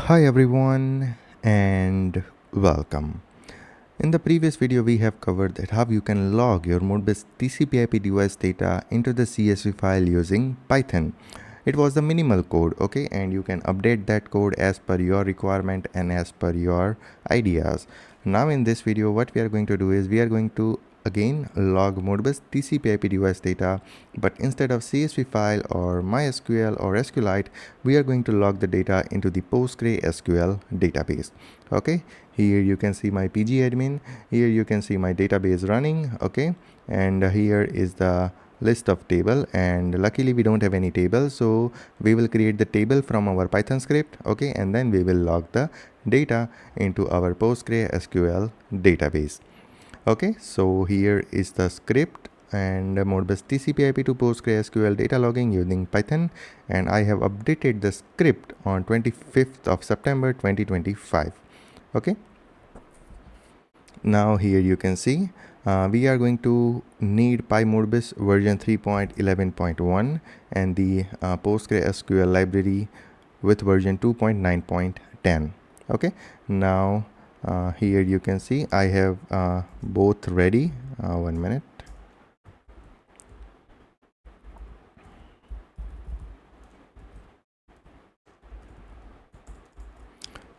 Hi everyone and welcome. In the previous video we have covered that how you can log your Modbus TCP/IP device data into the CSV file using Python. It was the minimal code, okay, and you can update that code as per your requirement and as per your ideas. Now in this video what we are going to do is we are going to again log Modbus TCP/IP device data, but instead of CSV file or MySQL or SQLite, we are going to log the data into the PostgreSQL database. Okay, here you can see my PG admin, here you can see my database running, okay, and here is the list of table, and luckily we don't have any table, so we will create the table from our Python script, okay, and then we will log the data into our PostgreSQL database. Okay, so here is the script and Modbus TCP/IP to PostgreSQL data logging using Python, and I have updated the script on 25th of September 2025. Okay, now here you can see we are going to need PyModbus version 3.11.1 and the PostgreSQL library with version 2.9.10. okay, now here you can see I have both ready. 1 minute.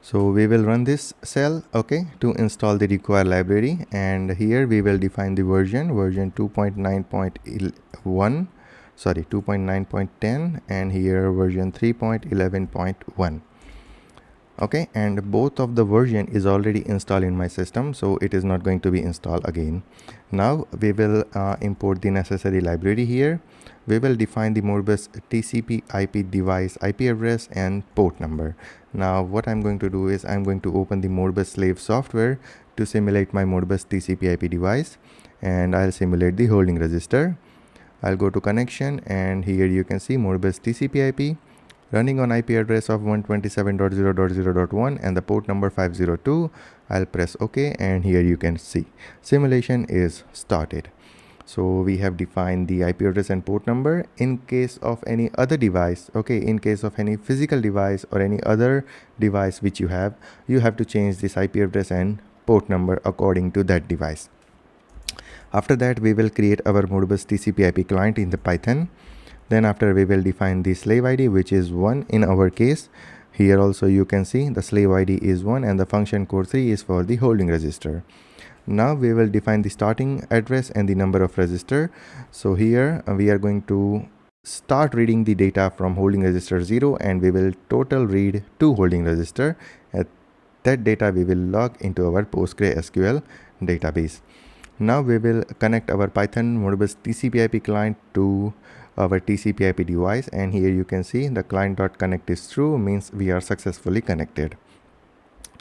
So we will run this cell, okay, to install the required library, and here we will define the version 2.9.1, sorry, 2.9.10, and here version 3.11.1. okay, and both of the version is already installed in my system, so it is not going to be installed again. Now we will import the necessary library here. We will define the Modbus TCP IP device IP address and port number. Now what I'm going to do is I'm going to open the Modbus slave software to simulate my Modbus TCP IP device, and I'll simulate the holding register. I'll go to connection, and here you can see Modbus TCP IP running on IP address of 127.0.0.1 and the port number 502. I'll press OK, and here you can see simulation is started. So we have defined the IP address and port number. In case of any other device, okay, in case of any physical device or any other device which you have to change this IP address and port number according to that device. After that, we will create our Modbus TCP IP client in the Python. Then after, we will define the slave ID, which is 1 in our case. Here also you can see the slave ID is 1 and the function code 3 is for the holding register. Now we will define the starting address and the number of register. So here we are going to start reading the data from holding register 0, and we will total read to holding register. At that data we will log into our PostgreSQL database. Now we will connect our Python Modbus TCP IP client to our TCP IP device, and here you can see the client.connect is true, means we are successfully connected.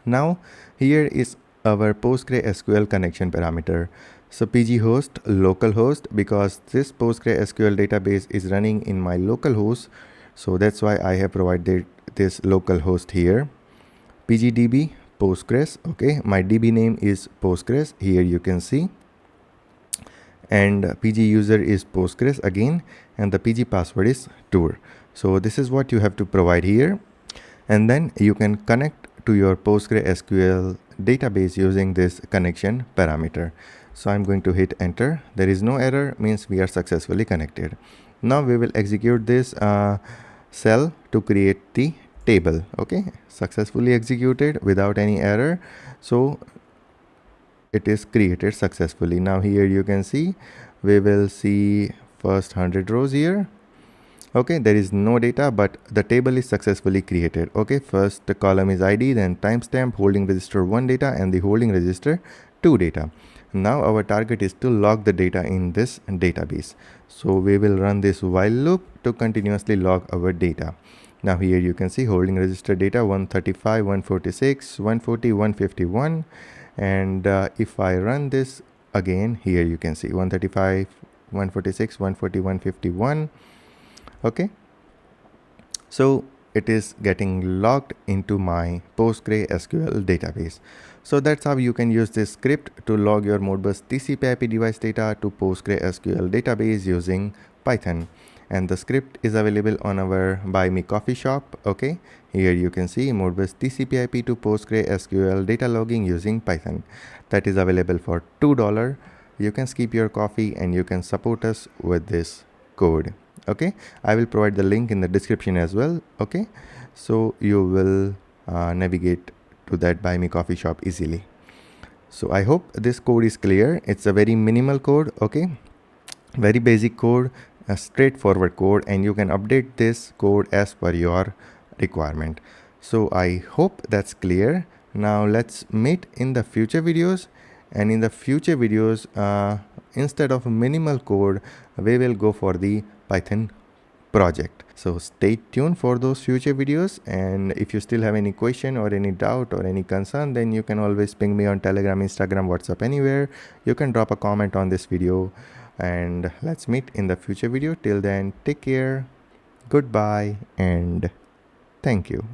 Now here is our PostgreSQL connection parameter. So PG host localhost, because this PostgreSQL database is running in my localhost, so that's why I have provided this localhost here. PGDB Postgres, okay, my DB name is Postgres, here you can see, and PG user is Postgres again, and the PG password is tour. So this is what you have to provide here, and then you can connect to your PostgreSQL database using this connection parameter. So I'm going to hit enter. There is no error, means we are successfully connected. Now we will execute this cell to create the table. Okay, successfully executed without any error, so it is created successfully. Now here you can see we will see first 100 rows here. Okay, there is no data, but the table is successfully created. Okay, first the column is ID, then timestamp, holding register 1 data, and the holding register 2 data. Now our target is to log the data in this database. So we will run this while loop to continuously log our data. Now here you can see holding register data 135, 146, 140, 151. And if I run this again, here you can see 135, 146, 140, 151. okay, so it is getting logged into my PostgreSQL database. So that's how you can use this script to log your Modbus TCP/IP device data to PostgreSQL database using Python. and the script is available on our Buy Me Coffee shop. Okay, here you can see Modbus TCP/IP to PostgreSQL data logging using Python. That is available for $2. You can skip your coffee and you can support us with this code. Okay, I will provide the link in the description as well. Okay, so you will navigate to that Buy Me Coffee shop easily. So I hope this code is clear. It's a very minimal code. Okay, very basic code, a straightforward code, and you can update this code as per your requirement. So I hope that's clear. Now let's meet in the future videos, and in the future videos instead of minimal code we will go for the Python project. So stay tuned for those future videos, and if you still have any question or any doubt or any concern, then you can always ping me on Telegram, Instagram, WhatsApp, anywhere. You can drop a comment on this video, and let's meet in the future video. Till then, take care, goodbye, and thank you.